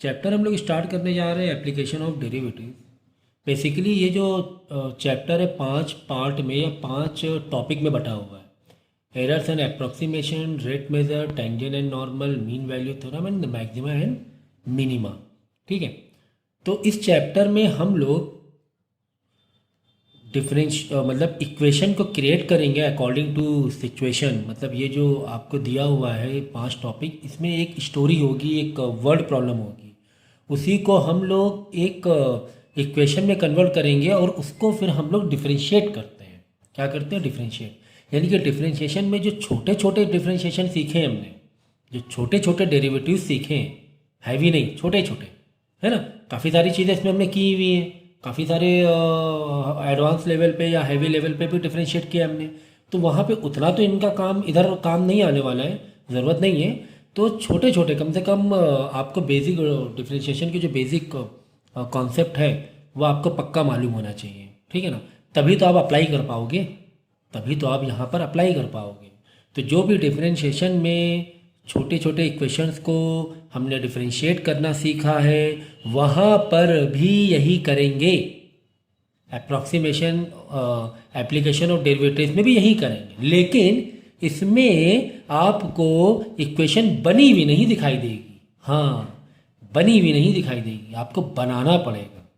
Chapter हम लोग start करने जा रहे हैं एप्लीकेशन ऑफ डेरिवेटिव। बेसिकली ये जो चैप्टर है 5 पार्ट में या 5 टॉपिक में बटा हुआ है। Errors and approximation, rate measure, tangent and normal, mean value theorem and maxima and minima. ठीक है, तो इस चैप्टर में हम लोग मतलब इक्वेशन को क्रिएट करेंगे अकॉर्डिंग टू सिचुएशन। मतलब ये जो आपको दिया हुआ है 5 टॉपिक, इसमें एक स्टोरी होगी, एक वर्ड प्रॉब्लम होगी, उसी को हम लोग एक इक्वेशन में कन्वर्ट करेंगे और उसको फिर हम लोग डिफ्रेंशिएट करते हैं। क्या करते हैं? डिफ्रेंशिएट। यानी कि डिफ्रेंशिएशन में जो छोटे छोटे डिफ्रेंशिएशन सीखे हैं हमने, जो छोटे छोटे डेरिवेटिव सीखे हैं, हैवी नहीं, छोटे छोटे, है ना। काफ़ी सारी चीज़ें इसमें हमने की हुई हैं, काफ़ी सारे एडवांस लेवल पे या हैवी लेवल पे भी डिफ्रेंशिएट किया हमने। तो वहाँ पे उतना तो इनका काम इधर काम नहीं आने वाला है, ज़रूरत नहीं है। तो छोटे छोटे कम से कम आपको बेसिक डिफ्रेंशिएशन की जो बेसिक कॉन्सेप्ट है वो आपको पक्का मालूम होना चाहिए। ठीक है ना, तभी तो आप अप्लाई कर पाओगे, तभी तो आप यहाँ पर अप्लाई कर पाओगे। तो जो भी डिफरेंशिएशन में छोटे छोटे इक्वेशंस को हमने डिफरेंशिएट करना सीखा है, वहाँ पर भी यही करेंगे। अप्रॉक्सीमेशन, एप्लीकेशन ऑफ डेरिवेटिव्स में भी यही करेंगे, लेकिन इसमें आपको इक्वेशन बनी हुई नहीं दिखाई देगी। हाँ, बनी हुई नहीं दिखाई देगी, आपको बनाना पड़ेगा।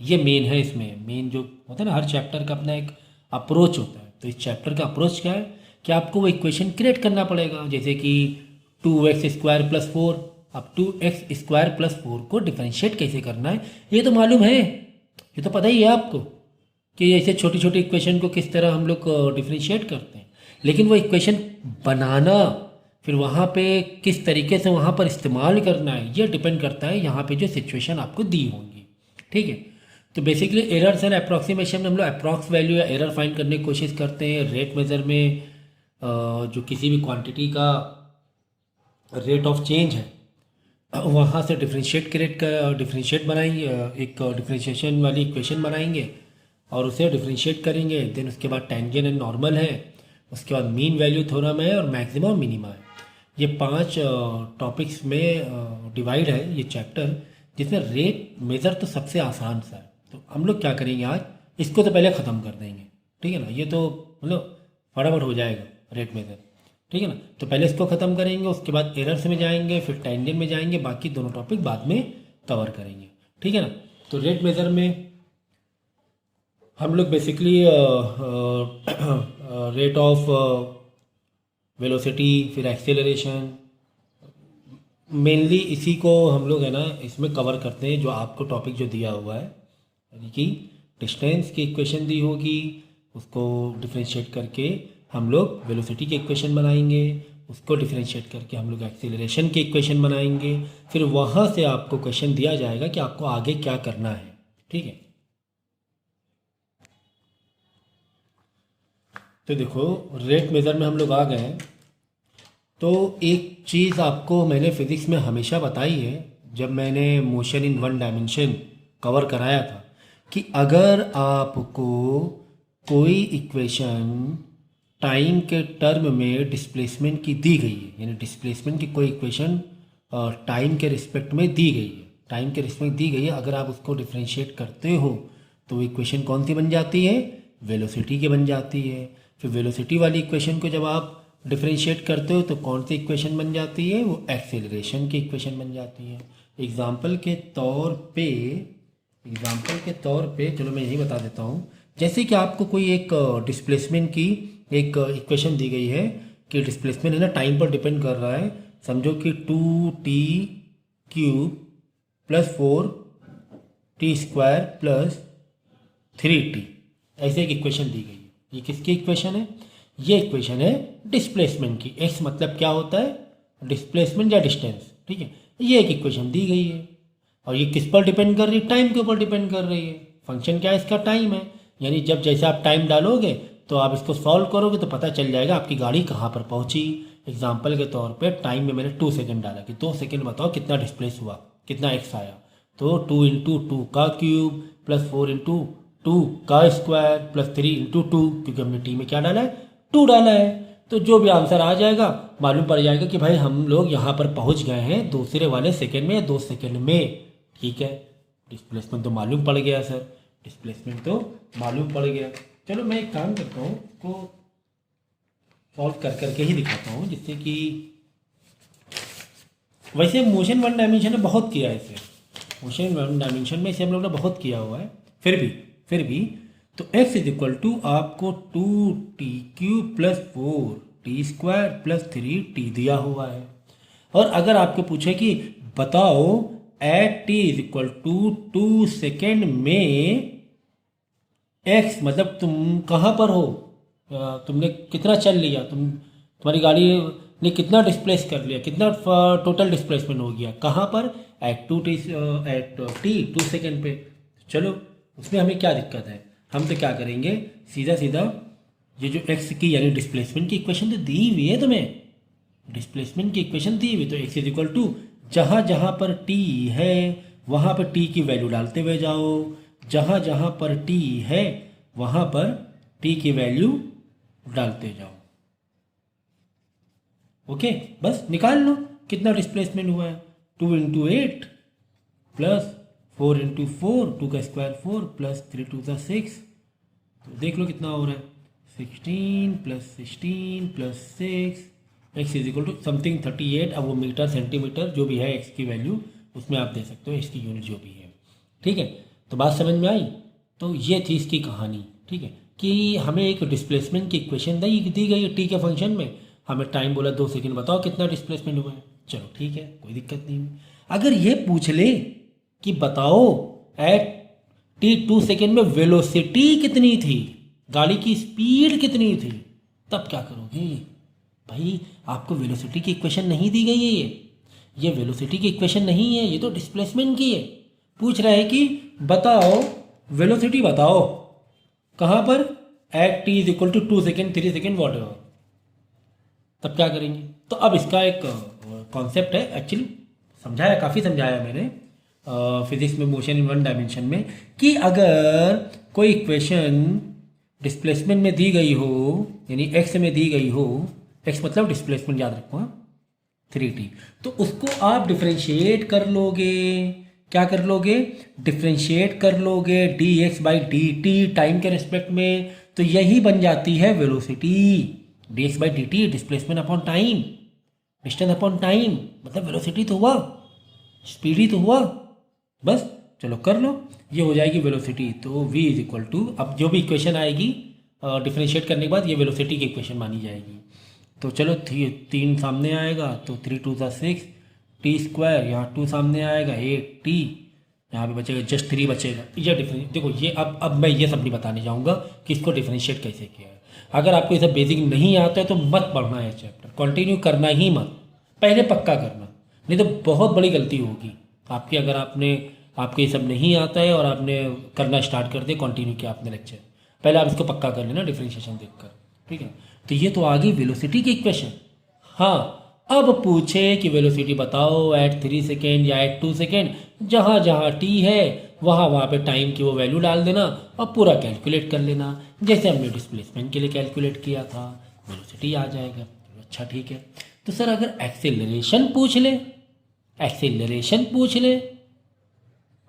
ये मेन है, इसमें मेन जो होता है ना, हर चैप्टर का अपना एक अप्रोच होता है। तो इस चैप्टर का अप्रोच क्या है कि आपको वो इक्वेशन क्रिएट करना पड़ेगा। जैसे कि 2x² + 4, अब 2x² + 4 को डिफरेंशिएट कैसे करना है ये तो मालूम है, ये तो पता ही है आपको कि ऐसे छोटी छोटी इक्वेशन को किस तरह हम लोग डिफरेंशिएट करते हैं। लेकिन वो इक्वेशन बनाना, फिर वहाँ पे किस तरीके से वहाँ पर इस्तेमाल करना है, ये डिपेंड करता है यहाँ पे जो सिचुएशन आपको दी होंगी। ठीक है, तो बेसिकली एरर्स एंड अप्रॉक्सीमेशन में हम लोग अप्रॉक्स वैल्यू या एरर फाइंड करने की कोशिश करते हैं। रेट मेजर में जो किसी भी क्वांटिटी का रेट ऑफ चेंज है वहाँ से डिफरेंशिएट बनाएंगे, एक डिफरेंशिएशन वाली इक्वेशन बनाएंगे और उसे डिफरेंशिएट करेंगे। देन उसके बाद टेंजेंट एंड नॉर्मल है, उसके बाद मीन वैल्यू थ्योरम है और मैक्सिमा और मिनिमा है। ये 5 टॉपिक्स में डिवाइड है ये चैप्टर, जिसमें रेट मेज़र तो सबसे आसान सा है। तो हम लोग क्या करेंगे आज, इसको तो पहले ख़त्म कर देंगे। ठीक है ना, ये तो मतलब फटाफट हो जाएगा रेट मेज़र। ठीक है ना, तो पहले इसको ख़त्म करेंगे, उसके बाद एरर्स में जाएंगे, फिर टेंजेंट में जाएंगे, बाकी दोनों टॉपिक बाद में कवर करेंगे। ठीक है ना, तो रेट मेज़र में हम लोग बेसिकली रेट ऑफ वेलोसिटी, फिर एक्सेलरेशन, मेनली इसी को हम लोग है ना इसमें कवर करते हैं। जो आपको टॉपिक जो दिया हुआ है, यानी कि डिस्टेंस की इक्वेशन दी होगी, उसको डिफरेंशिएट करके हम लोग वेलोसिटी की इक्वेशन बनाएंगे, उसको डिफरेंशिएट करके हम लोग एक्सेलरेशन की इक्वेशन बनाएंगे। फिर वहाँ से आपको क्वेश्चन दिया जाएगा कि आपको आगे क्या करना है। ठीक है, तो देखो रेट मेज़र में हम लोग आ गए हैं। तो एक चीज़ आपको मैंने फिज़िक्स में हमेशा बताई है, जब मैंने motion in one dimension cover कराया था, कि अगर आपको कोई इक्वेशन टाइम के टर्म में डिस्प्लेसमेंट की दी गई है, यानी डिस्प्लेसमेंट की कोई इक्वेशन टाइम के रिस्पेक्ट में दी गई है, टाइम के रिस्पेक्ट दी गई है, अगर आप उसको डिफ्रेंशिएट करते हो तो वो इक्वेशन कौन सी बन जाती है? वेलोसिटी की बन जाती है। फिर वेलोसिटी वाली इक्वेशन को जब आप डिफरेंशिएट करते हो तो कौन सी इक्वेशन बन जाती है? वो एक्सेलरेशन की इक्वेशन बन जाती है। एग्जाम्पल के तौर पे चलो मैं यही बता देता हूँ। जैसे कि आपको कोई एक डिस्प्लेसमेंट की एक इक्वेशन दी गई है कि डिस्प्लेसमेंट है ना टाइम पर डिपेंड कर रहा है। समझो कि 2t³ + 4t² + 3t, ऐसे एक इक्वेशन दी गई है। ये किसकी इक्वेशन है? ये इक्वेशन है डिस्प्लेसमेंट की। एक्स मतलब क्या होता है? डिस्प्लेसमेंट या डिस्टेंस। ठीक है, ये एक इक्वेशन दी गई है और ये किस पर डिपेंड कर रही है? टाइम के ऊपर डिपेंड कर रही है। फंक्शन क्या है इसका? टाइम है। यानी जब जैसे आप टाइम डालोगे तो आप इसको सॉल्व करोगे तो पता चल जाएगा आपकी गाड़ी कहाँ पर पहुँची। एग्जाम्पल के तौर पे टाइम में मैंने 2 सेकेंड डाला कि 2 सेकेंड बताओ कितना डिस्प्लेस हुआ, कितना एक्स आया। तो 2 × 2 + 4 × 2 + 3 × 2, क्योंकि हमने टी में क्या डाला है? 2 डाला है। तो जो भी आंसर आ जाएगा मालूम पड़ जाएगा कि भाई हम लोग यहाँ पर पहुँच गए हैं दूसरे वाले सेकेंड में या 2 सेकेंड में। ठीक है, डिस्प्लेसमेंट तो मालूम पड़ गया सर, डिस्प्लेसमेंट तो मालूम पड़ गया। चलो मैं एक काम करता हूँ को सॉल्व कर करके ही दिखाता हूँ, जिससे कि वैसे मोशन वन डायमेंशन में बहुत किया है इसे, मोशन वन डायमेंशन में इसे हम लोग ने बहुत किया हुआ है। फिर भी तो x इज इक्वल टू आपको 2t³ plus 4t² plus 3t दिया हुआ है। और अगर आपको पूछे कि बताओ at t is equal to 2 second में x, मतलब तुम कहाँ पर हो, तुमने कितना चल लिया, तुम्हारी गाड़ी ने कितना डिस्प्लेस कर लिया, कितना टोटल डिस्प्लेसमेंट हो गया, कहाँ पर, एट t 2 सेकेंड पे। चलो उसमें हमें क्या दिक्कत है, हम तो क्या करेंगे, सीधा सीधा ये जो x की यानी डिस्प्लेसमेंट की इक्वेशन तो दी हुई है तुम्हें, डिस्प्लेसमेंट की इक्वेशन दी हुई, तो x इज इक्वल टू जहाँ जहाँ पर t है वहाँ पर t की वैल्यू डालते हुए जाओ, जहाँ जहाँ पर t है वहाँ पर t की वैल्यू डालते जाओ। ओके, बस निकाल लो कितना डिस्प्लेसमेंट हुआ है, 2 × 8 प्लस 4 × 4, 2 का स्क्वायर 4 प्लस 3 2 का 6, तो देख लो कितना हो रहा है, 16 plus 16 plus 6, x is equal to something 38। अब वो मीटर सेंटीमीटर जो भी है x की वैल्यू उसमें आप दे सकते हो, x की यूनिट जो भी है। ठीक है, तो बात समझ में आई। तो ये थी इसकी कहानी। ठीक है, कि हमें एक डिस्प्लेसमेंट की इक्वेशन दी गई है t के फंक्शन में, हमें टाइम बोला 2 सेकेंड, बताओ कितना डिस्प्लेसमेंट हुआ है। चलो ठीक है, कोई दिक्कत नहीं। अगर ये पूछ ले कि बताओ एट t 2 सेकेंड में वेलोसिटी कितनी थी, गाड़ी की स्पीड कितनी थी, तब क्या करोगे भाई। आपको वेलोसिटी की इक्वेशन नहीं दी गई है, ये वेलोसिटी की इक्वेशन नहीं है, ये तो डिस्प्लेसमेंट की है। पूछ रहा है कि बताओ वेलोसिटी बताओ कहाँ पर, at t is equal to 2 second 3 second whatever, तब क्या करेंगे। तो अब इसका एक कॉन्सेप्ट है, एक्चुअली समझाया, काफ़ी समझाया मैंने फिजिक्स में मोशन इन वन डायमेंशन में, कि अगर कोई इक्वेशन डिस्प्लेसमेंट में दी गई हो, यानी x में दी गई हो, x मतलब डिस्प्लेसमेंट याद रखो 3t, तो उसको आप डिफ्रेंशिएट कर लोगे, क्या कर लोगे, डिफ्रेंशिएट कर लोगे dx/dt टाइम के रिस्पेक्ट में, तो यही बन जाती है velocity. dx/dt displacement upon time, distance upon time, मतलब वेलोसिटी तो हुआ, स्पीड ही तो हुआ। बस चलो कर लो, ये हो जाएगी वेलोसिटी। तो v इज इक्वल टू, अब जो भी इक्वेशन आएगी डिफ्रेंशिएट करने के बाद ये वेलोसिटी की इक्वेशन मानी जाएगी। तो चलो 3 सामने आएगा, तो 3 2 6 t², यहाँ 2 सामने आएगा 8t, यहाँ पे बचेगा जस्ट 3 बचेगा। ये डिफरेंस देखो, ये अब मैं ये सब नहीं बताने जाऊँगा कि इसको डिफ्रेंशिएट कैसे किया है। अगर आपको ये सब बेसिक नहीं आता है तो मत पढ़ना है चैप्टर, कंटिन्यू करना ही मत, पहले पक्का करना, नहीं तो बहुत बड़ी गलती होगी आपकी। अगर आपके ये सब नहीं आता है और आपने करना स्टार्ट कर दिया, कंटिन्यू किया आपने लेक्चर, पहले आप इसको पक्का कर लेना डिफरेंशिएशन देखकर। ठीक है, तो ये तो आ गई वेलोसिटी की इक्वेशन। हाँ, अब पूछे कि वेलोसिटी बताओ एट 3 सेकेंड या एट 2 सेकेंड, जहाँ जहाँ t है वहाँ पे टाइम की वो वैल्यू डाल देना और पूरा कैलकुलेट कर लेना, जैसे हमने डिस्प्लेसमेंट के लिए कैलकुलेट किया था, वेलोसिटी आ जाएगा। अच्छा ठीक है, तो सर अगर एक्सेलरेशन पूछ ले,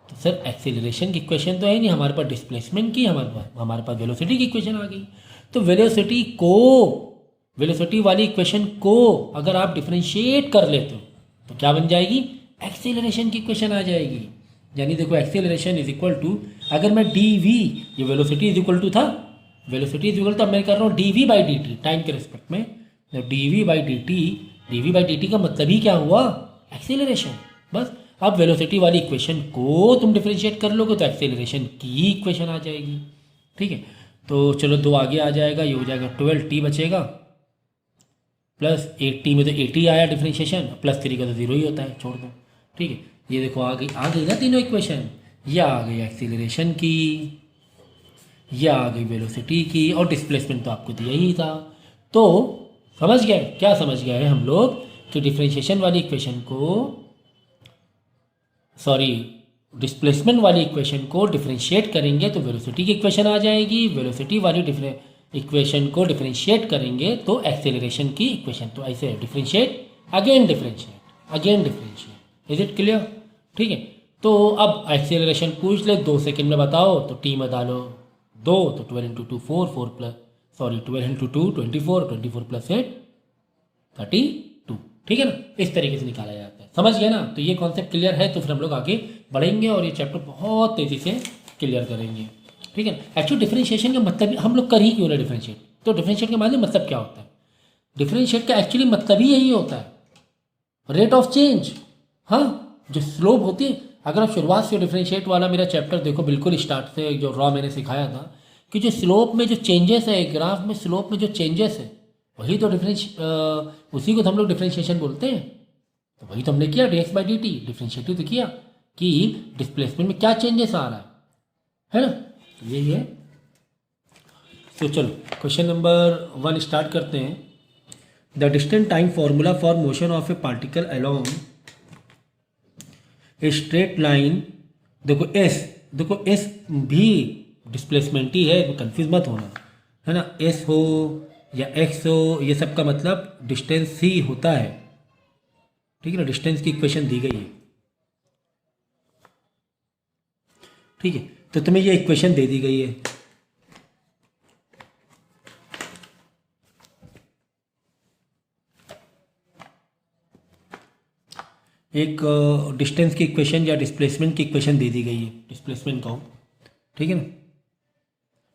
तो सर एक्सेलरेशन की इक्वेशन तो है नहीं, हमारे पास डिस्प्लेसमेंट की, हमारे पास वेलोसिटी की इक्वेशन आ गई। तो वेलोसिटी वाली इक्वेशन को अगर आप डिफरेंशिएट कर लेते हो तो क्या बन जाएगी, एक्सेलरेशन की इक्वेशन आ जाएगी। यानी देखो एक्सेलरेशन इज इक्वल टू, अगर मैं dv, ये वेलोसिटी इज इक्वल टू था, वेलोसिटी इज इक्वल टू, अब मैं कर रहा हूँ dv/dt टाइम के रिस्पेक्ट में, तो dv/dt का मतलब ही क्या हुआ, एक्सेलरेशन। बस अब वेलोसिटी वाली इक्वेशन को तुम डिफरेंशिएट कर लोगे तो एक्सेलरेशन की इक्वेशन आ जाएगी। ठीक है, तो चलो 2 आगे आ जाएगा, ये हो जाएगा 12t बचेगा, प्लस 8t में तो 80 आया डिफरेंशिएशन, प्लस 3 का तो 0 ही होता है, छोड़ दो। ठीक है, ये देखो आ गई ना तीनों इक्वेशन, ये आ गई एक्सीलरेशन की, ये आ गई वेलोसिटी की, और डिस्प्लेसमेंट तो आपको दिया ही था। तो समझ गए, क्या समझ गए हम लोग कि डिफरेंशिएशन वाली इक्वेशन को, सॉरी डिस्प्लेसमेंट वाली इक्वेशन को डिफरेंशिएट करेंगे तो वेलोसिटी की इक्वेशन आ जाएगी, वेलोसिटी वाली इक्वेशन को डिफरेंशिएट करेंगे तो एक्सेलरेशन की इक्वेशन, तो ऐसे differentiate again differentiate again differentiate. Is it clear? ठीक है, तो अब एक्सेलरेशन पूछ ले 2 सेकेंड में बताओ, तो टी में डालो 2, तो 12 इंटू 2 4, 4 प्लस 12 इंटू 2 24, 24 प्लस 8 32। ठीक है ना, इस तरीके से निकाला जाता है। समझ गया ना? तो ये कॉन्सेप्ट क्लियर है, तो फिर हम लोग आगे बढ़ेंगे और ये चैप्टर बहुत तेज़ी से क्लियर करेंगे। ठीक है ना। एक्चुअली डिफरेंशिएशन का मतलब हम लोग कर ही क्यों ना डिफरेंशिएट, तो डिफरेंशिएट के माने मतलब क्या होता है? डिफरेंशिएट का एक्चुअली मतलब ही यही होता है, रेट ऑफ चेंज। हाँ, जो स्लोप होती है, अगर आप शुरुआत से डिफरेंशिएट वाला मेरा चैप्टर देखो, बिल्कुल स्टार्ट से जो रॉ मैंने सिखाया था कि जो स्लोप में जो चेंजेस है, ग्राफ में स्लोप में जो चेंजेस है, वही तो उसी को तो हम लोग डिफरेंशिएशन बोलते हैं। तो वही तो हमने किया, dx बाई dt डिफरेंशिएटिव तो किया कि डिस्प्लेसमेंट में क्या चेंजेस आ रहा है ना। तो यही है। तो चलो क्वेश्चन नंबर 1 स्टार्ट करते हैं। The distance time formula for motion of a particle along a straight line. देखो एस भी डिस्प्लेसमेंट ही है, कंफ्यूज मत होना, है ना। एस हो या एक्स हो, ये सब का मतलब डिस्टेंस ही होता है। ठीक है ना, डिस्टेंस की इक्वेशन दी गई है। ठीक है, तो तुम्हें ये इक्वेशन दे दी गई है। एक डिस्टेंस की इक्वेशन या डिस्प्लेसमेंट की इक्वेशन दे दी गई है, डिस्प्लेसमेंट का हो, ठीक है ना,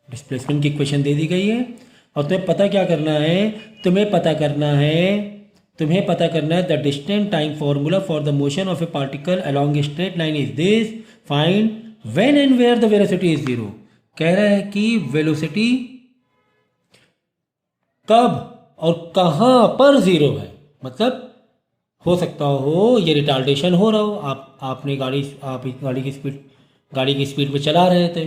डिस्प्लेसमेंट की इक्वेशन दे दी गई है। और तुम्हें पता क्या करना है, तुम्हें पता करना है the distance time formula for the motion of a particle along a straight line is this, find when and where the velocity is zero. कह रहा है कि वेलोसिटी कब और कहाँ पर जीरो है, मतलब हो सकता हो ये रिटार्डेशन हो रहा हो, आपने गाड़ी की स्पीड पे चला रहे थे,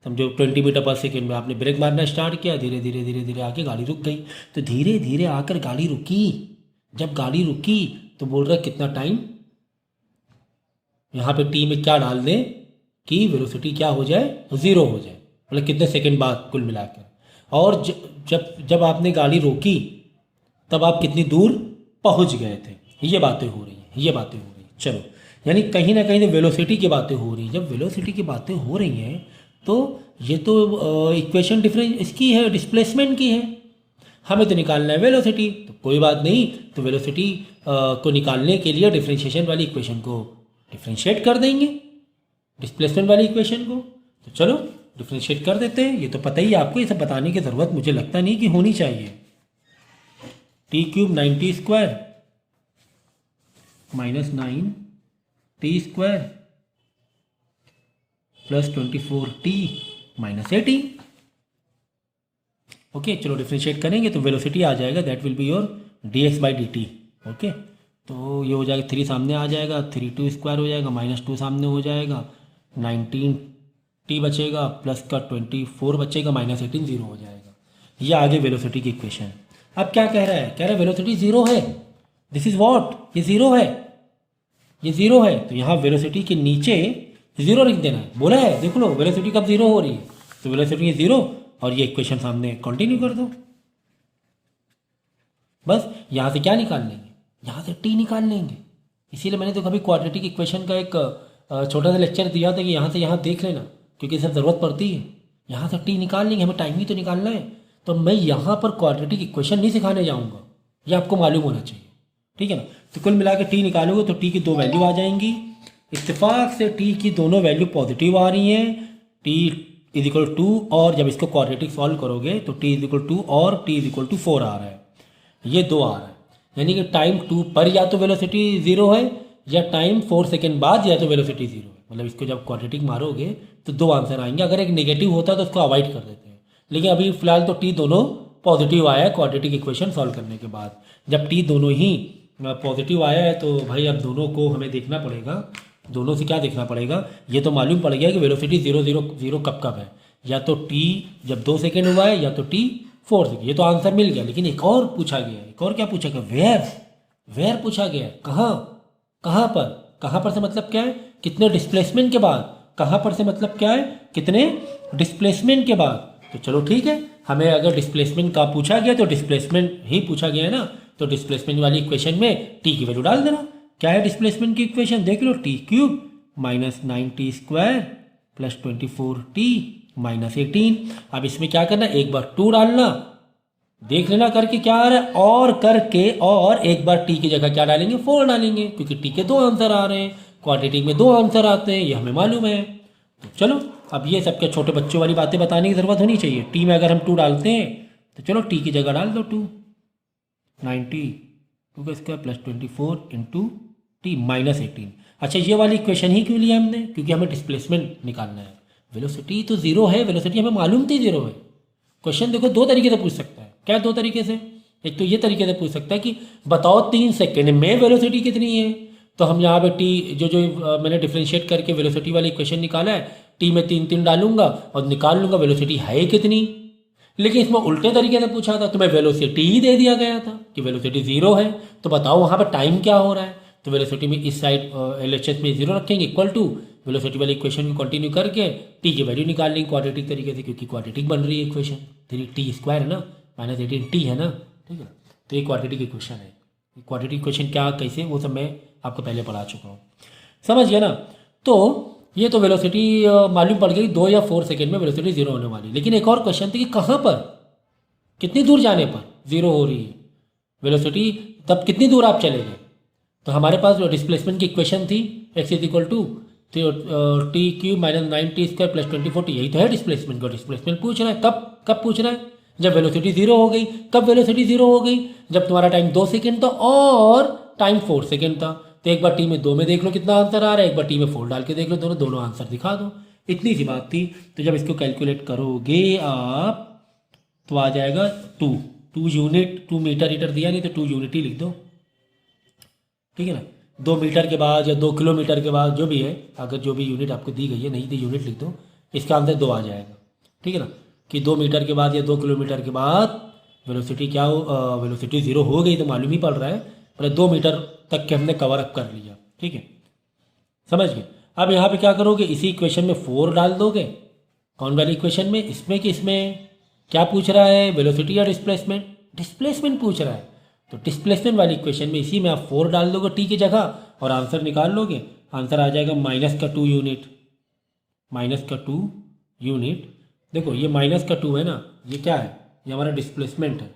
समझो 20 मीटर पर सेकेंड में, आपने ब्रेक मारना स्टार्ट किया, धीरे धीरे आके गाड़ी रुक गई। तो धीरे धीरे आकर गाड़ी रुकी, जब गाड़ी रुकी तो बोल रहा है कितना टाइम, यहाँ पे टी में क्या डाल दें कि वेलोसिटी क्या हो जाए, ज़ीरो हो जाए, मतलब कितने सेकेंड बाद कुल मिलाकर। और जब आपने गाड़ी रोकी तब आप कितनी दूर पहुँच गए थे, ये बातें हो रही हैं। चलो, यानी कहीं ना कहीं वेलोसिटी की बातें हो रही हैं। जब वेलोसिटी की बातें हो रही हैं तो ये तो इक्वेशन डिफरेंस इसकी है, डिस्प्लेसमेंट की है, हमें तो निकालना है वेलोसिटी। तो कोई बात नहीं, तो वेलोसिटी को निकालने के लिए डिफरेंशिएशन वाली इक्वेशन को डिफरेंशिएट कर देंगे, डिस्प्लेसमेंट वाली इक्वेशन को। तो चलो डिफरेंशिएट कर देते हैं। ये तो पता ही आपको, ये सब बताने की ज़रूरत मुझे लगता नहीं कि होनी चाहिए। T cube 90 square minus 9 T square plus 24 T minus 18। Okay, चलो डिफरेंशिएट करेंगे तो वेलोसिटी आ जाएगा, that will be your dx by dt। Okay, तो ये हो जाएगा 3 सामने आ जाएगा, 3 2 स्क्वायर हो जाएगा, माइनस 2 सामने हो जाएगा, 19 टी बचेगा, प्लस का 24 बचेगा, माइनस 18 जीरो हो जाएगा। ये आगे वेलोसिटी की इक्वेशन। अब क्या कह रहा है, कह रहा है वेलोसिटी ज़ीरो है, दिस इज़ वॉट, ये ज़ीरो है, ये ज़ीरो है। तो यहाँ वेलोसिटी के नीचे ज़ीरो लिख देना है, बोला है, देख लो वेलोसिटी कब ज़ीरो हो रही है, तो वेलोसिटी ज़ीरो, और ये इक्वेशन सामने कंटिन्यू कर दो। बस यहाँ से क्या निकाल लेंगे, यहाँ से टी निकाल लेंगे। इसीलिए मैंने तो कभी क्वाड्रेटिक इक्वेशन का एक छोटा सा लेक्चर दिया था कि यहाँ से यहाँ देख लेना, क्योंकि सब ज़रूरत पड़ती है। यहाँ से टी निकाल लेंगे, हमें टाइम ही तो निकालना है। तो मैं यहाँ पर क्वाड्रेटिक इक्वेशन नहीं सिखाने जाऊँगा, ये आपको मालूम होना चाहिए, ठीक है ना। तो कुल मिला के टी निकालोगे तो टी की 2 वैल्यू आ जाएंगी। इत्तेफाक से टी की दोनों वैल्यू पॉजिटिव आ रही हैं, टी इज इक्वल टू, और जब इसको क्वाड्रेटिक सॉल्व करोगे तो टी इज इक्वल टू और टी इज इक्वल टू 4 आ रहा है, ये 2 आ रहा है। यानी कि टाइम 2 पर या तो वेलोसिटी ज़ीरो है, या टाइम 4 सेकेंड बाद या तो वेलोसिटी ज़ीरो है। मतलब इसको जब क्वाड्रेटिक मारोगे तो 2 आंसर आएंगे। अगर एक नेगेटिव होता तो उसको अवॉइड कर देते हैं, लेकिन अभी फिलहाल तो टी दोनों पॉजिटिव आया है क्वाड्रेटिक इक्वेशन सॉल्व करने के बाद। जब टी दोनों ही पॉजिटिव आया है तो भाई अब दोनों को हमें देखना पड़ेगा, दोनों से क्या देखना पड़ेगा, ये तो मालूम पड़ गया कि वेलोसिटी 0 0 0 कब कब है, या तो टी जब 2 सेकेंड हुआ है, या तो टी 4 सेकेंड। ये तो आंसर मिल गया, लेकिन एक और पूछा गया, एक और क्या पूछा गया, वेयर पूछा गया, कहाँ पर से मतलब क्या है, कितने डिस्प्लेसमेंट के बाद, कहाँ पर से मतलब क्या है, कितने डिस्प्लेसमेंट के बाद। तो चलो ठीक है, हमें अगर डिस्प्लेसमेंट का पूछा गया तो डिस्प्लेसमेंट ही पूछा गया है ना, तो डिस्प्लेसमेंट वाली इक्वेशन में टी की वैल्यू डाल देना। क्या है डिस्प्लेसमेंट की इक्वेशन, देख लो, T cube minus 9t² plus 24t minus 18। अब इसमें क्या करना, एक बार 2 डालना, देख लेना करके क्या आ रहा है, और करके और एक बार टी की जगह क्या डालेंगे, 4 डालेंगे, क्योंकि टी के 2 आंसर आ रहे हैं, क्वाड्रेटिक में 2 आंसर आते हैं, ये हमें मालूम है। तो चलो अब ये सबके छोटे बच्चों वाली बातें बताने की ज़रूरत होनी चाहिए। टी में अगर हम 2 डालते हैं तो चलो टी की जगह डाल दो 2, 90 2 का square plus 24 into T minus 18। अच्छा, ये वाली इक्वेशन ही क्यों लिया हमने, क्योंकि हमें डिस्प्लेसमेंट निकालना है। वेलोसिटी तो जीरो है, वेलोसिटी हमें मालूम थी जीरो है। क्वेश्चन देखो 2 तरीके से पूछ सकता है। क्या 2 तरीके से, एक तो ये तरीके से पूछ सकता है कि बताओ 3 सेकेंड में वेलोसिटी कितनी है, तो हम यहाँ पे टी जो मैंने डिफ्रेंशिएट करके वेलोसिटी वाली इक्वेशन निकाला है, टी में 3 डालूंगा और निकाल लूंगा वेलोसिटी है कितनी। लेकिन इसमें उल्टे तरीके से पूछा था तो मैं वेलोसिटी ही दे दिया गया था कि वेलोसिटी 0 है, तो बताओ वहाँ पर टाइम क्या हो रहा है। तो वेलोसिटी में इस साइड LHS में 0 रखेंगे, इक्वल टू वेलोसिटी वाली इक्वेशन को कंटिन्यू करके टी की वैल्यू निकाल लेंगे क्वाड्रेटिक तरीके से, क्योंकि क्वाड्रेटिक बन रही है इक्वेशन, 3t² है ना, माइनस 18t है ना, ठीक है। तो ये क्वाड्रेटिक इक्वेशन है। क्वाड्रेटिक इक्वेशन क्या कैसे, वो सब मैं आपको पहले पढ़ा चुका हूँ, समझ गया ना। तो ये तो वेलोसिटी मालूम पड़ गई, 2 या 4 सेकेंड में वेलोसिटी 0 होने वाली। लेकिन एक और क्वेश्चन था कि कहाँ पर, कितनी दूर जाने पर 0 हो रही है वेलोसिटी, तब कितनी दूर आप चले गए। तो हमारे पास जो डिस्प्लेसमेंट की इक्वेशन थी, x equal to t cube minus 9t² plus 24t, यही तो है डिस्प्लेसमेंट का। डिस्प्लेसमेंट पूछ रहा है, कब पूछ रहा है, जब वेलोसिटी 0 हो गई। कब वेलोसिटी 0 हो गई, जब तुम्हारा टाइम 2 सेकेंड था और टाइम 4 सेकेंड था। तो एक बार टी में 2 में देख लो कितना आंसर आ रहा है, एक बार टी में 4 डाल के देख लो, दोनों आंसर दिखा दो। इतनी सी बात थी। तो जब इसको कैलकुलेट करोगे आप तो आ जाएगा 2 यूनिट, 2 मीटर ईटर दिया नहीं तो 2 यूनिट ही लिख दो, ठीक है ना। 2 मीटर के बाद या 2 किलोमीटर के बाद जो भी है, अगर जो भी यूनिट आपको दी गई है, नहीं तो यूनिट लिख दो, इसका आंसर 2 आ जाएगा, ठीक है ना। कि 2 मीटर के बाद या 2 किलोमीटर के बाद वेलोसिटी क्या हो, वेलोसिटी 0 हो गई तो मालूम ही पड़ रहा है, मतलब 2 मीटर तक के हमने कवर अप कर लिया, ठीक है, समझ गए। अब यहाँ पे क्या करोगे, इसी इक्वेशन में 4 डाल दोगे, कौन वाली इक्वेशन में, इसमें कि इसमें। क्या पूछ रहा है, वेलोसिटी या डिस्प्लेसमेंट, डिस्प्लेसमेंट पूछ रहा है। तो डिस्प्लेसमेंट वाली इक्वेशन में इसी में आप 4 डाल दोगे टी की जगह और आंसर निकाल लोगे। आंसर आ जाएगा माइनस का 2 यूनिट, माइनस का 2 यूनिट। देखो ये माइनस का 2 है ना, ये क्या है, ये हमारा डिस्प्लेसमेंट है।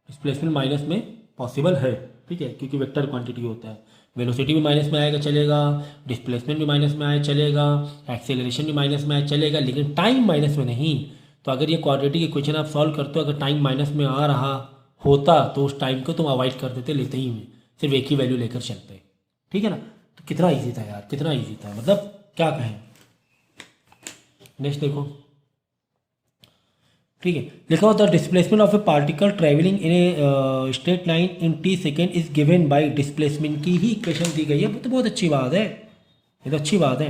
डिस्प्लेसमेंट माइनस में पॉसिबल है, ठीक है, क्योंकि वेक्टर क्वांटिटी होता है। वेलोसिटी भी माइनस में आएगा चलेगा, डिस्प्लेसमेंट भी माइनस में आए चलेगा, एक्सेलरेशन भी माइनस में आए चलेगा, लेकिन टाइम माइनस में नहीं। तो अगर ये क्वाड्रेटिक इक्वेशन आप सॉल्व करते हो, अगर टाइम माइनस में आ रहा होता तो उस टाइम को तुम अवॉइड कर देते, लेते ही में सिर्फ एक ही वैल्यू लेकर चलते, ठीक है ना। तो कितना इजी था यार, कितना इजी था, मतलब क्या कहें। नेक्स्ट देखो, ठीक है, लिखा होता है displacement of a particle travelling in A straight line in t second is given by displacement की ही इक्वेशन दी गई है। तो बहुत अच्छी बात है, ये तो अच्छी बात है।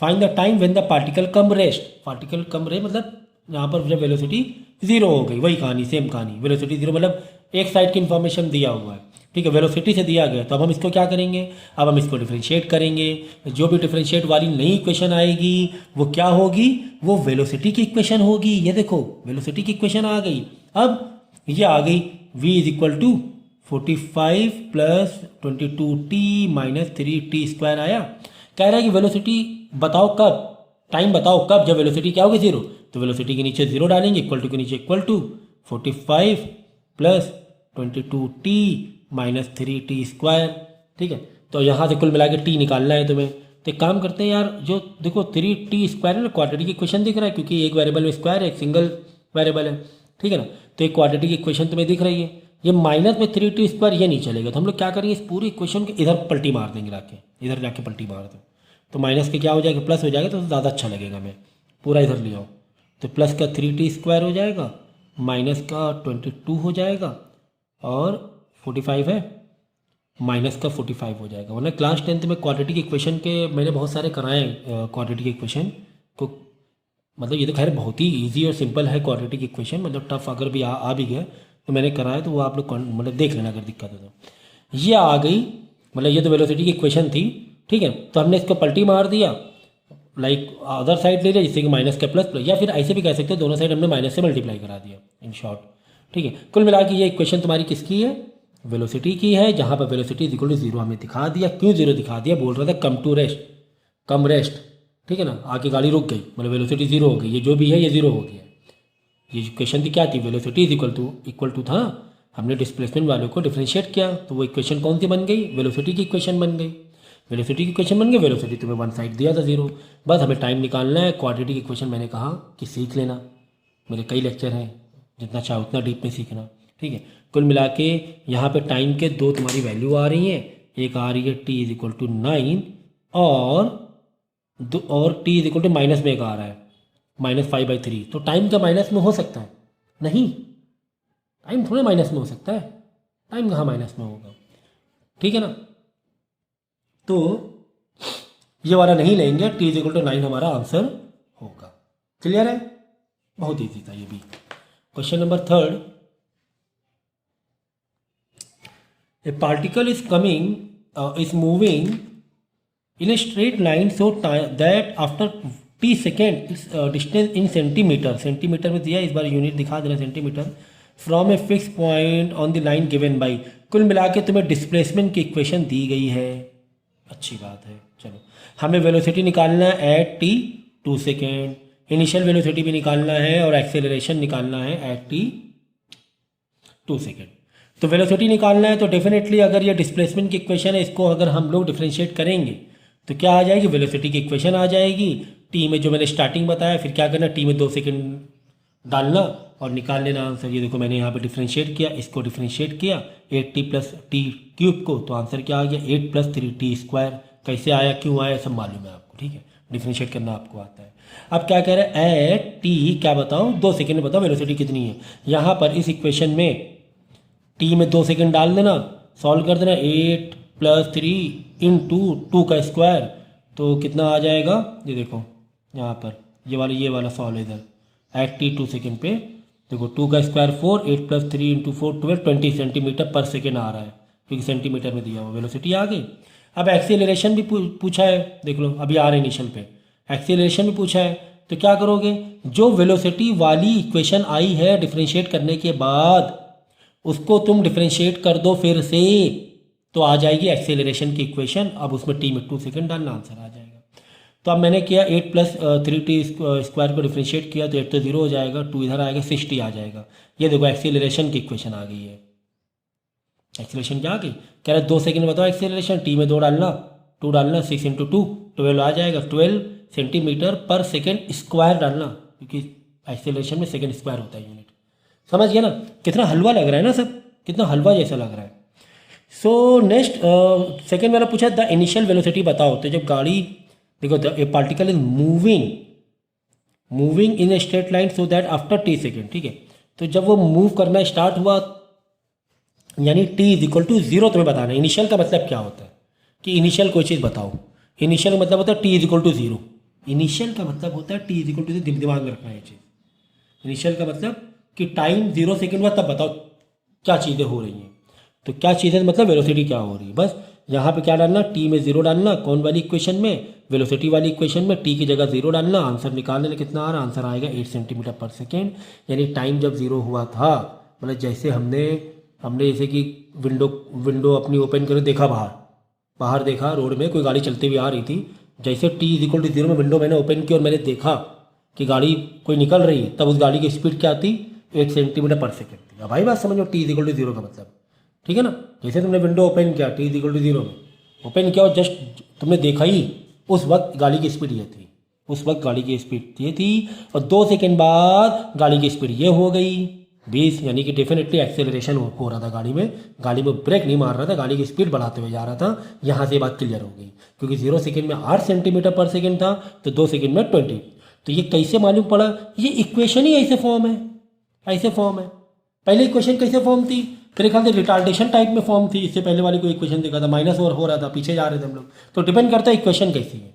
Find the time when the particle come rest, particle come rest मतलब यहाँ पर जब वेलोसिटी 0 हो गई, वही कहानी, सेम कहानी। वेलोसिटी 0 मतलब एक साइड की इन्फॉर्मेशन दिया हुआ है, ठीक है, वेलोसिटी से दिया गया। तो अब हम इसको क्या करेंगे, अब हम इसको डिफ्रेंशिएट करेंगे। जो भी डिफ्रेंशिएट वाली नई इक्वेशन आएगी वो क्या होगी, वो वेलोसिटी की इक्वेशन होगी। ये देखो वेलोसिटी की इक्वेशन आ गई। अब ये आ गई v is equal to 45 plus 22t minus 3t² आया। कह रहा है कि वेलोसिटी बताओ कब, टाइम बताओ कब, जब वेलोसिटी क्या होगी 0। तो वेलोसिटी के नीचे 0 डालेंगे, इक्वल टू के नीचे equal to 45 plus 22t minus 3t², ठीक है। तो यहाँ से कुल मिला के t निकालना है तुम्हें। तो एक काम करते हैं यार, जो देखो 3t² है ना, क्वाड्रेटिक इक्वेशन दिख रहा है, क्योंकि एक वेरिएबल में स्क्वायर है, एक सिंगल वेरिएबल है, ठीक है ना। तो एक क्वाड्रेटिक इक्वेशन तुम्हें दिख रही है, ये माइनस में 3t² ये नहीं चलेगा। तो हम लोग क्या करेंगे, इस पूरी इक्वेशन के इधर पलटी मार देंगे, लाके इधर जाके पलटी मार दो, तो माइनस के क्या हो जाएगा, प्लस हो जाएगा, तो ज़्यादा अच्छा लगेगा। मैं पूरा इधर ले आऊँ तो प्लस का 3t² हो जाएगा, माइनस का 22 हो जाएगा, और 45 है, माइनस का 45 हो जाएगा। वरना क्लास 10th में क्वाड्रेटिक इक्वेशन के मैंने बहुत सारे कराए क्वाड्रेटिक इक्वेशन को, मतलब ये तो खैर बहुत ही इजी और सिंपल है क्वाड्रेटिक इक्वेशन, मतलब टफ अगर भी आ भी गया तो मैंने कराया, तो वो आप लोग मतलब देख लेना अगर दिक्कत है तो। ये आ गई, मतलब ये तो वेलोसिटी की इक्वेशन थी, ठीक है। तो हमने इसको पलटी मार दिया, लाइक अदर साइड ले लिया जिससे कि माइनस का प्लस प्लस, या फिर ऐसे भी कह सकते हो दोनों साइड हमने माइनस से मल्टीप्लाई करा दिया इन शॉर्ट। ठीक है, कुल मिला के ये इक्वेशन तुम्हारी किसकी है, वेलोसिटी की है, जहाँ पर velocity is equal to zero हमें दिखा दिया। क्यों जीरो दिखा दिया, बोल रहा था come to rest, come rest. ठीक है ना, आके गाड़ी रुक गई, मतलब वेलोसिटी जीरो हो गई, ये जो भी है ये जीरो हो गया। ये इक्वेशन थी क्या थी, वेलोसिटी इज इक्वल टू था, हमने डिस्प्लेसमेंट वालों को डिफ्रेंशिएट किया तो वो इक्वेशन कौन सी बन गई, वेलोसिटी की इक्वेशन बन गई। वेलोसिटी की इक्वेशन बन गई, वेलोसिटी तुम्हें वन साइड दिया था जीरो, बस हमें टाइम निकालना है। क्वाड्रेटिक इक्वेशन मैंने कहा कि सीख लेना, मेरे कई लेक्चर हैं, जितना चाहो उतना डीप में सीखना। ठीक है, कुल मिला के यहाँ पे टाइम के दो तुम्हारी वैल्यू आ रही हैं, एक आ रही है t इज इक्वल टू 9 और t is equal to minus में एक आ रहा है -5/3। तो टाइम का माइनस में हो सकता है, नहीं टाइम थोड़े माइनस में हो सकता है, टाइम कहाँ माइनस में होगा। ठीक है ना, तो ये वाला नहीं लेंगे, t इज इक्वल टू 9 हमारा आंसर होगा। क्लियर है, बहुत ईजी था ये भी। Question number 3, a particle is moving in a straight line so that after t second its distance in centimetre में दिया, इस बार यूनिट दिखा देना centimetre, from a fix point on the line given by. कुल मिला के तुम्हें डिस्प्लेसमेंट की इक्वेशन दी गई है, अच्छी बात है। चलो हमें वेलोसिटी निकालना है at t 2 second, initial velocity भी निकालना है और एक्सेलरेशन निकालना है एट t 2 सेकेंड। तो वेलोसिटी निकालना है तो डेफिनेटली अगर ये डिस्प्लेसमेंट की इक्वेशन है, इसको अगर हम लोग डिफ्रेंशिएट करेंगे तो क्या आ जाएगी, वेलोसिटी की इक्वेशन आ जाएगी। टी में जो मैंने स्टार्टिंग बताया, फिर क्या करना, टी में 2 सेकेंड डालना और निकाल लेना आंसर। ये देखो मैंने यहाँ पे डिफ्रेंशिएट किया, इसको डिफ्रेंशिएट किया 8t प्लस टी क्यूब को, तो आंसर क्या आ गया 8 + 3t²। कैसे आया, क्यों आया, सब मालूम है आपको। ठीक है, डिफ्रेंशिएट करना आपको आता है। अब क्या कह रहे हैं, एट टी क्या बताओ 2 सेकेंड में बताओ वेलोसिटी कितनी है। यहाँ पर इस इक्वेशन में टी में 2 सेकेंड डाल देना, सॉल्व कर देना, 8 + 3 × 2 का स्क्वायर, तो कितना आ जाएगा, ये देखो यहाँ पर ये वाला सॉल्व इधर एट टी 2 सेकेंड पे देखो, 2 का स्क्वायर 4, 8 + 3 × 4 12, 20 सेंटीमीटर पर सेकेंड आ रहा है, क्योंकि सेंटीमीटर में दिया हुआ, वेलोसिटी आ गई। अब एक्सीलरेशन भी पूछा है, देख लो अभी आ रहे इनिशियल पे, एक्सीलरेशन भी पूछा है, तो क्या करोगे, जो वेलोसिटी वाली इक्वेशन आई है डिफ्रेंशिएट करने के बाद उसको तुम डिफ्रेंशिएट कर दो फिर से, तो आ जाएगी एक्सेलरेशन की इक्वेशन। अब उसमें टी में 2 सेकेंड डालना, आंसर आ जाएगा। तो अब मैंने किया 8 + 3t² को डिफ्रेंशिएट किया तो 8 तो 0 हो जाएगा, 2 इधर आएगा, 6t आ जाएगा। ये देखो एक्सेलरेशन की इक्वेशन आ गई है। एक्सेलरेशन क्या आ गई, कह रहा है 2 सेकेंड बताओ एक्सेलरेशन, टी में 2 डालना, 2 डालना, 6 × 2 12 आ जाएगा, 12 सेंटीमीटर पर सेकेंड स्क्वायर डालना, क्योंकि एक्सेलरेशन में सेकेंड स्क्वायर होता है यूनिट। समझ गया ना, कितना हलवा लग रहा है ना, सब कितना हलवा जैसा लग रहा है। सो नेक्स्ट सेकेंड वाला पूछा द इनिशियल वेलोसिटी बताओ। तो जब गाड़ी देखो, ए particle is moving in A straight line so that after t second. ठीक है, तो जब वो मूव करना स्टार्ट हुआ, यानी t इज इक्वल टू 0 तुम्हें बताना है। इनिशियल का मतलब क्या होता है कि इनिशियल कोई चीज़ बताओ, इनिशियल का मतलब होता है t is equal to 0। Initial का मतलब होता है t इज इक्वल टू 0, दिमाग में रखना है ये चीज़। इनिशियल का मतलब कि टाइम 0 सेकेंड हुआ तब बताओ क्या चीज़ें हो रही हैं। तो क्या चीज़ें मतलब वेलोसिटी क्या हो रही है, बस यहाँ पे क्या डालना, टी में 0 डालना, कौन वाली इक्वेशन में, वेलोसिटी वाली इक्वेशन में टी की जगह 0 डालना, आंसर निकालने में कितना आ रहा है, आंसर आएगा 8 सेंटीमीटर पर सेकेंड। यानी टाइम जब 0 हुआ था, मतलब जैसे हमने जैसे कि विंडो अपनी ओपन करके देखा, बाहर देखा, रोड में कोई गाड़ी चलती हुई आ रही थी, जैसे t इज इक्वल टू 0 में विंडो मैंने ओपन की और मैंने देखा कि गाड़ी कोई निकल रही है, तब उस गाड़ी की स्पीड क्या थी, 8 सेंटीमीटर पर सेकेंड थी। अब भाई बात समझो, t इज इक्वल टू 0 का मतलब, ठीक है ना। जैसे तुमने विंडो ओपन किया, t इज इक्वल टू 0 में ओपन किया और जस्ट तुमने देखा ही, उस वक्त गाड़ी की स्पीड ये थी, उस वक्त गाड़ी की स्पीड ये थी, और 2 सेकेंड बाद गाड़ी की स्पीड ये हो गई 20। यानी कि डेफिनेटली एक्सेलरेशन हो रहा था गाड़ी में ब्रेक नहीं मार रहा था, गाड़ी की स्पीड बढ़ाते हुए जा रहा था। यहाँ से बात क्लियर हो गई, क्योंकि 0 सेकेंड में 8 सेंटीमीटर पर सेकेंड था, तो 2 सेकेंड में 20। तो ये कैसे मालूम पड़ा, ये इक्वेशन ही ऐसे फॉर्म है, ऐसे फॉर्म है। पहले इक्वेशन कैसे फॉर्म थी, मेरे ख्याल से रिटार्डेशन टाइप में फॉर्म थी। इससे पहले वाली कोई इक्वेशन देखा था, माइनस और हो रहा था, पीछे जा रहे थे हम लोग। तो डिपेंड करता है इक्वेशन कैसी है,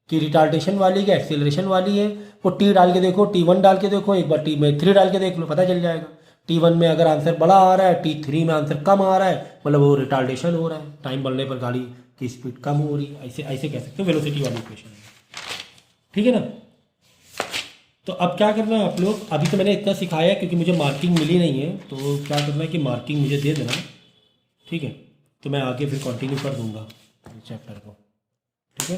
कि रिटार्डेशन वाली कि एक्सेलरेशन वाली है। वो टी डाल के देखो, T1 डाल के देखो, एक बार टी में 3 डाल के देख लो, पता चल जाएगा। T1 में अगर आंसर बड़ा आ रहा है, T3 में आंसर कम आ रहा है, मतलब वो रिटार्डेशन हो रहा है, टाइम बढ़ने पर गाड़ी की स्पीड कम हो रही है। ऐसे ऐसे कह सकते हो, वेलोसिटी वाली इक्वेशन है। ठीक है ना। तो अब क्या करना है आप लोग, अभी तो मैंने इतना सिखाया क्योंकि मुझे मार्किंग मिली नहीं है, तो क्या करना है कि मार्किंग मुझे दे देना, ठीक है। तो मैं आगे फिर कंटिन्यू कर दूंगा चैप्टर को, ठीक है।